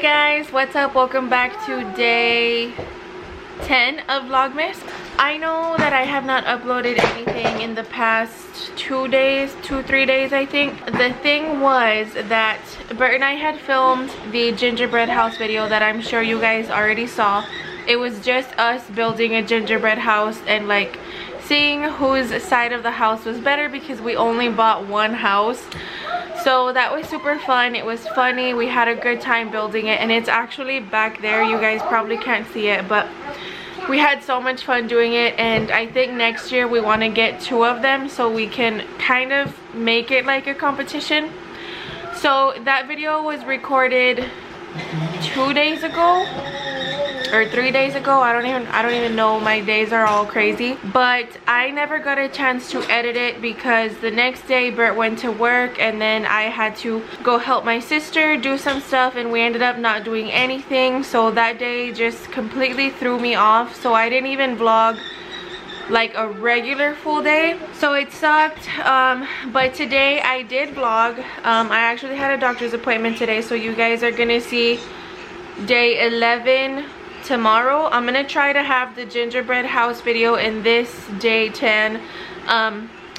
Guys, what's up? Welcome back to day 10 of Vlogmas. I know that I have not uploaded anything in the past 3 days I think. The thing was that Bert and I had filmed the gingerbread house video that I'm sure you guys already saw. It was just us building a gingerbread house and like seeing whose side of the house was better because we only bought one house. So that was super fun. It was funny. We had a good time building it, and it's actually back there. You guys probably can't see it, but we had so much fun doing it, and I think next year we want to get 2 of them so we can kind of make it like a competition. So that video was recorded 2 days ago or 3 days ago. I don't even know, my days are all crazy, but I never got a chance to edit it because the next day Bert went to work and then I had to go help my sister do some stuff, and we ended up not doing anything. So that day just completely threw me off, so I didn't even vlog like a regular full day, so it sucked. But today I did vlog. I actually had a doctor's appointment today, so you guys are gonna see day 11 tomorrow. I'm gonna try to have the gingerbread house video in this day 10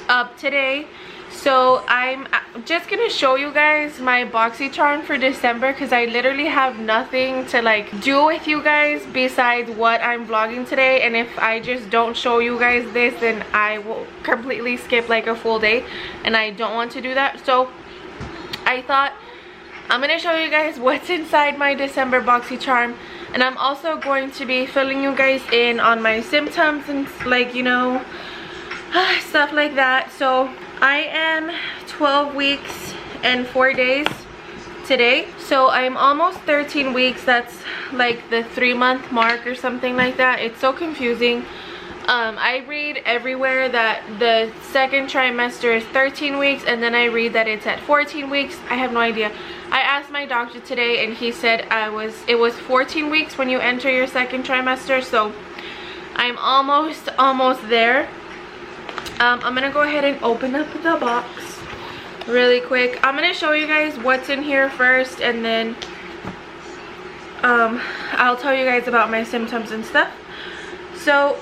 up today. So I'm just gonna show you guys my Boxycharm for December because I literally have nothing to like do with you guys besides what I'm vlogging today, and if I just don't show you guys this, then I will completely skip like a full day, and I don't want to do that. So I thought I'm gonna show you guys what's inside my December Boxycharm, and I'm also going to be filling you guys in on my symptoms and like, you know, stuff like that. So I am 12 weeks and 4 days today, so I'm almost 13 weeks. That's like the 3-month mark or something like that. It's so confusing. I read everywhere that the second trimester is 13 weeks, and then I read that it's at 14 weeks. I have no idea. I asked my doctor today and he said it was 14 weeks when you enter your second trimester, so I'm almost there. I'm gonna go ahead and open up the box really quick. I'm gonna show you guys what's in here first, and then I'll tell you guys about my symptoms and stuff. So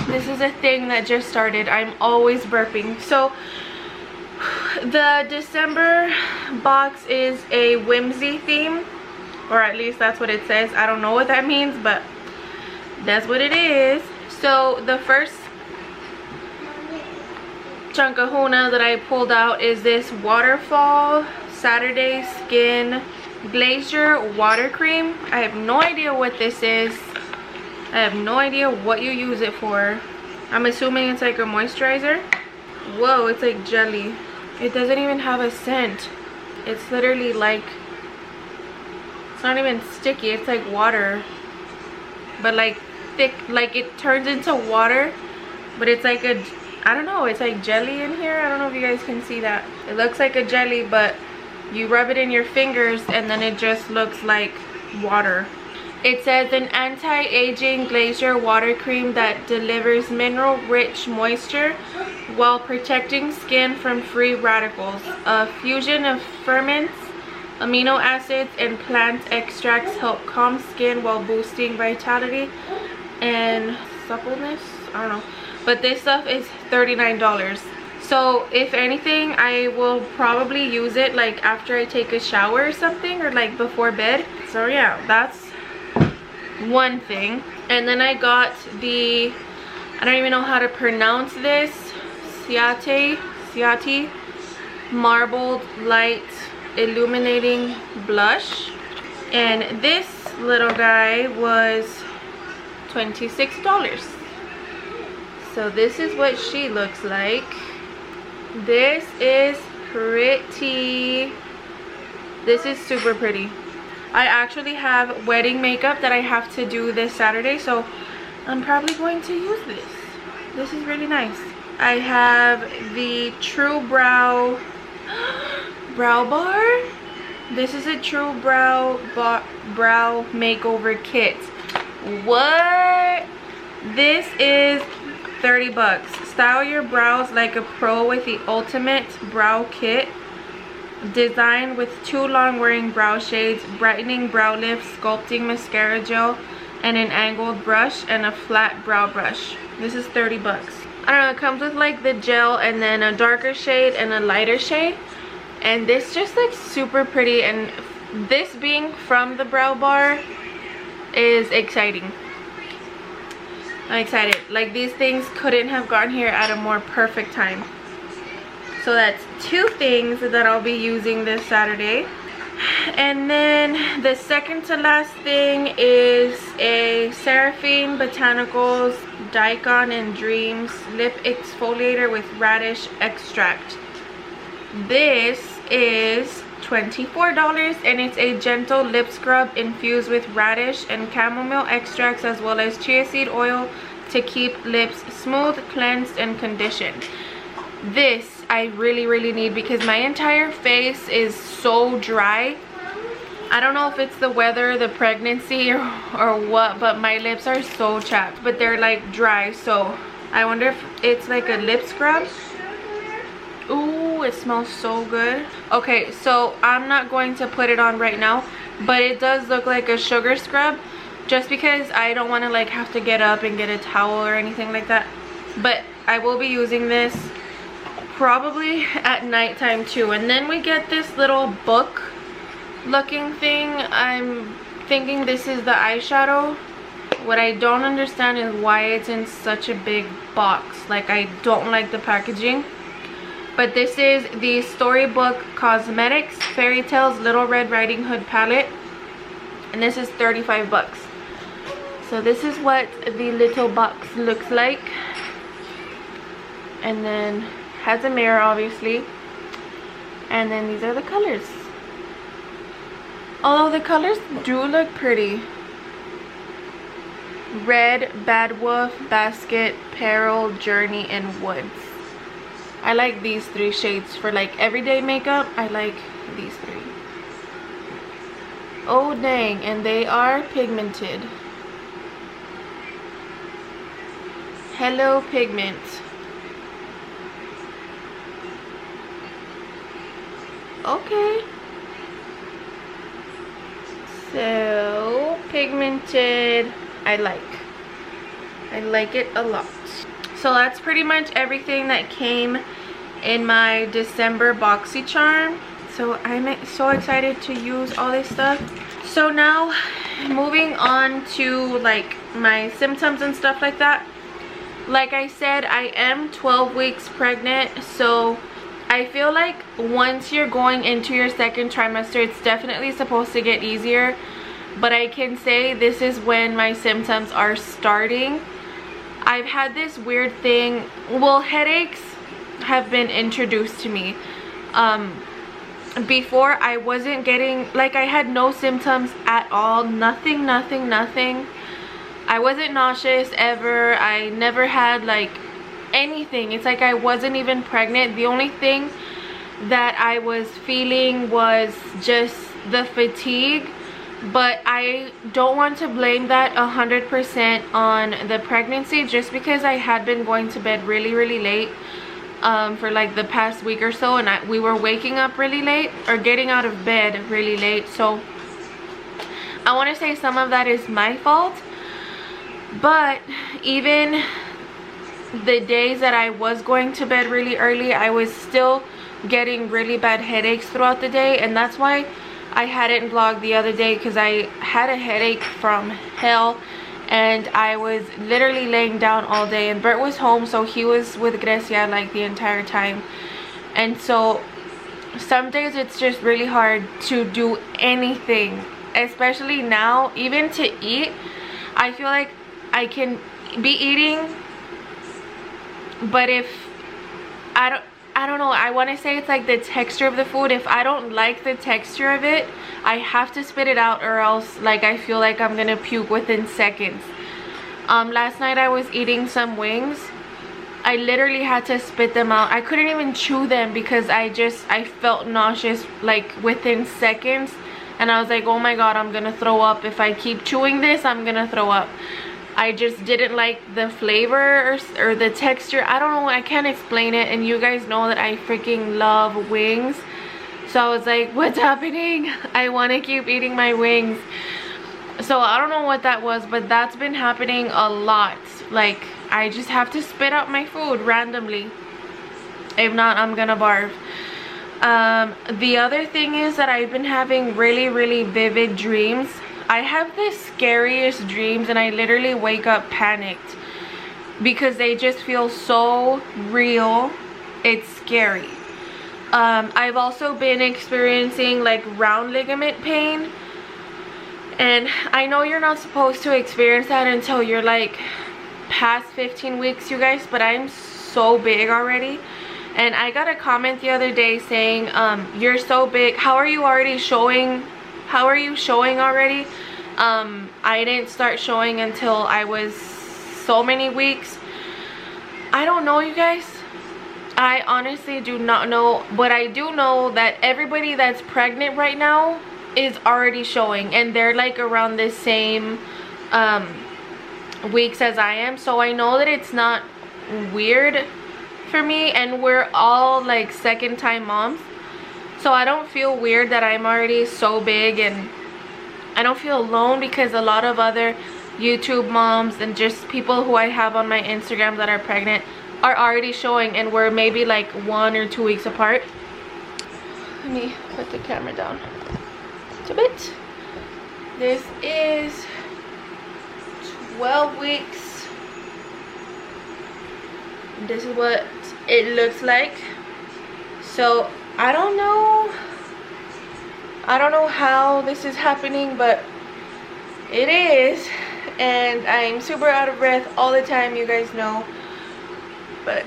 this is a thing that just started. I'm always burping. So the December box is a whimsy theme, or at least that's what it says. I don't know what that means, but that's what it is. So the first chunk of huna that I pulled out is this Waterfall Saturday Skin Glacier Water Cream. I have no idea what this is. I have no idea what you use it for. I'm assuming it's like a moisturizer. Whoa, it's like jelly. It doesn't even have a scent. It's literally like, it's not even sticky. It's like water, but like thick. Like it turns into water, but it's like a, I don't know, it's like jelly in here. I don't know if you guys can see that. It looks like a jelly, but you rub it in your fingers and then it just looks like water. It says an anti-aging glacier water cream that delivers mineral-rich moisture while protecting skin from free radicals. A fusion of ferments, amino acids, and plant extracts help calm skin while boosting vitality and suppleness. I don't know. But this stuff is $39. So if anything, I will probably use it like after I take a shower or something, or like before bed. So yeah, that's one thing. And then I got the, I don't even know how to pronounce this, Ciati Marbled Light Illuminating Blush, and this little guy was $26. So this is what she looks like. This is pretty. This is super pretty. I actually have wedding makeup that I have to do this Saturday, so I'm probably going to use this. This is really nice. I have the True Brow Bar. This is a True Brow Makeover Kit. What? This is 30 bucks. Style your brows like a pro with the ultimate brow kit. Designed with 2 long wearing brow shades, brightening brow lift, sculpting mascara gel, and an angled brush and a flat brow brush. This is 30 bucks. I don't know, it comes with like the gel and then a darker shade and a lighter shade. And this just looks super pretty, and this being from the Brow Bar is exciting. I'm excited. Like, these things couldn't have gone here at a more perfect time. So that's 2 things that I'll be using this Saturday. And then the second to last thing is a Seraphine Botanicals Daikon and Dreams Lip Exfoliator with Radish Extract. This is $24 and it's a gentle lip scrub infused with radish and chamomile extracts as well as chia seed oil to keep lips smooth, cleansed, and conditioned. This I really need because my entire face is so dry. I don't know if it's the weather, the pregnancy, or what, but my lips are so chapped, but they're like dry. So I wonder if it's like a lip scrub. Ooh, it smells so good. Okay, so I'm not going to put it on right now, but it does look like a sugar scrub, just because I don't want to like have to get up and get a towel or anything like that. But I will be using this probably at nighttime too. And then we get this little book looking thing. I'm thinking this is the eyeshadow. What I don't understand is why it's in such a big box. Like, I don't like the packaging. But this is the Storybook Cosmetics Fairy Tales Little Red Riding Hood palette, and this is 35 bucks. So this is what the little box looks like, and then has a mirror obviously, and then these are the colors. Although the colors do look pretty. Red, Bad Wolf, Basket, Peril, Journey, and Woods. I like these 3 shades for like everyday makeup. I like these 3. Oh dang, and they are pigmented. Hello Pigment. Okay. So pigmented. I like it a lot. So that's pretty much everything that came in my December Boxycharm. So I'm so excited to use all this stuff. So now moving on to like my symptoms and stuff like that. Like I said, I am 12 weeks pregnant, so I feel like once you're going into your 2nd trimester, it's definitely supposed to get easier. But I can say this is when my symptoms are starting. I've had this weird thing. Well, headaches have been introduced to me. Before I wasn't getting, like, I had no symptoms at all. Nothing. I wasn't nauseous ever. I never had like anything. It's like I wasn't even pregnant. The only thing that I was feeling was just the fatigue. But I don't want to blame that 100% on the pregnancy, just because I had been going to bed really late for like the past week or so, and we were waking up really late or getting out of bed really late. So I want to say some of that is my fault. But even the days that I was going to bed really early, I was still getting really bad headaches throughout the day, and that's why I hadn't vlogged the other day, because I had a headache from hell and I was literally laying down all day, and Bert was home, so he was with Grecia like the entire time. And so some days it's just really hard to do anything, especially now. Even to eat, I feel like I can be eating, but if I don't know, I want to say it's like the texture of the food. If I don't like the texture of it, I have to spit it out, or else like I feel like I'm gonna puke within seconds. Last night I was eating some wings. I literally had to spit them out. I couldn't even chew them because I felt nauseous like within seconds, and I was like, oh my god, I'm gonna throw up. If I keep chewing this, I'm gonna throw up. I just didn't like the flavor or the texture. I don't know, I can't explain it, and you guys know that I freaking love wings. So I was like, what's happening? I want to keep eating my wings. So I don't know what that was, but that's been happening a lot. Like, I just have to spit out my food randomly. If not, I'm gonna barf. The other thing is that I've been having really vivid dreams. I have the scariest dreams, and I literally wake up panicked because they just feel so real. It's scary. I've also been experiencing like round ligament pain, and I know you're not supposed to experience that until you're like past 15 weeks, you guys, but I'm so big already. And I got a comment the other day saying, you're so big, how are you already showing? How are you showing already? I didn't start showing until I was so many weeks. I don't know, you guys. I honestly do not know, but I do know that everybody that's pregnant right now is already showing, and they're like around the same weeks as I am. So I know that it's not weird for me, and we're all like second time moms, so I don't feel weird that I'm already so big, and I don't feel alone because a lot of other YouTube moms and just people who I have on my Instagram that are pregnant are already showing, and we're maybe like 1 or 2 weeks apart. Let me put the camera down a bit. This is 12 weeks. This is what it looks like. So I don't know how this is happening, but it is, and I'm super out of breath all the time, you guys know. But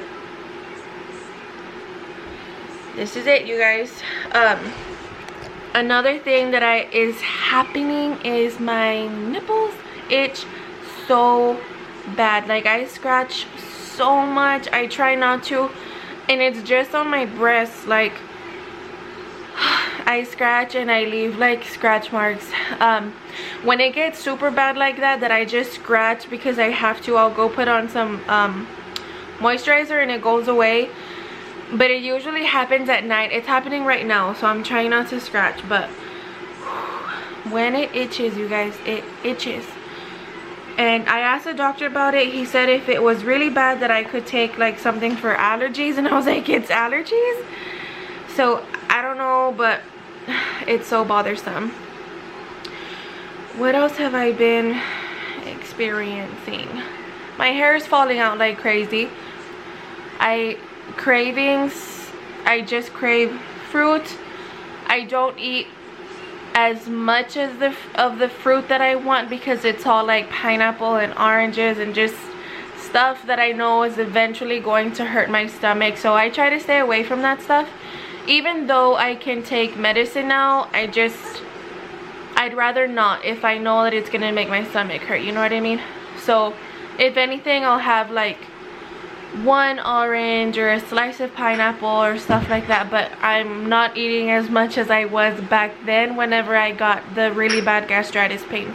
this is it, you guys. Another thing that is happening is my nipples itch so bad. Like, I scratch so much. I try not to, and it's just on my breasts. Like, I scratch and I leave like scratch marks. When it gets super bad like that I just scratch because I have to, I'll go put on some moisturizer and it goes away. But it usually happens at night. It's happening right now, so I'm trying not to scratch. But when it itches, you guys, it itches. And I asked the doctor about it. He said if it was really bad that I could take like something for allergies, and I was like, it's allergies? So I don't know, but it's so bothersome. What else have I been experiencing? My hair is falling out like crazy. Cravings, I just crave fruit. I don't eat as much as of the fruit that I want because it's all like pineapple and oranges and just stuff that I know is eventually going to hurt my stomach. So I try to stay away from that stuff. Even though I can take medicine now, I'd rather not if I know that it's gonna make my stomach hurt, you know what I mean? So if anything, I'll have like one orange or a slice of pineapple or stuff like that, but I'm not eating as much as I was back then whenever I got the really bad gastritis pains.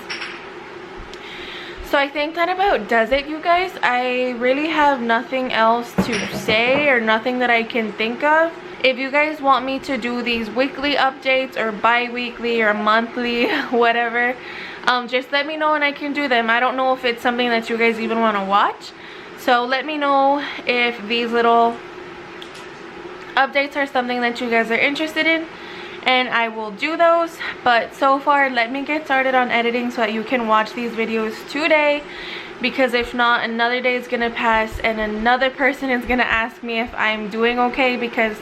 So I think that about does it, you guys. I really have nothing else to say or nothing that I can think of. If you guys want me to do these weekly updates or bi-weekly or monthly, whatever, just let me know and I can do them. I don't know if it's something that you guys even want to watch. So let me know if these little updates are something that you guys are interested in, and I will do those. But so far, let me get started on editing so that you can watch these videos today, because if not, another day is gonna pass and another person is gonna ask me if I'm doing okay, because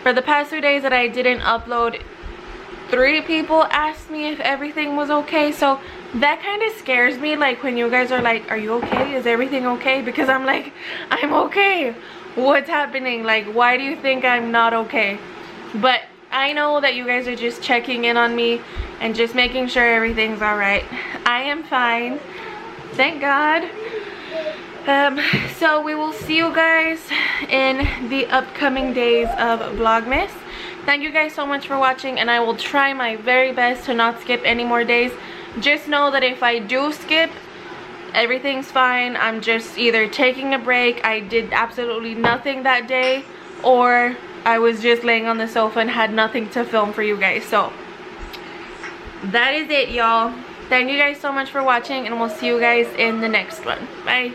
for the past 2 days that I didn't upload, 3 people asked me if everything was okay. So that kind of scares me, like when you guys are like, are you okay? Is everything okay? Because I'm like, I'm okay. What's happening? Like, why do you think I'm not okay? But I know that you guys are just checking in on me and just making sure everything's all right. I am fine, thank God. So we will see you guys in the upcoming days of Vlogmas. Thank you guys so much for watching, and I will try my very best to not skip any more days. Just know that if I do skip, everything's fine. I'm just either taking a break, I did absolutely nothing that day, or I was just laying on the sofa and had nothing to film for you guys. So that is it, y'all. Thank you guys so much for watching, and we'll see you guys in the next one. Bye.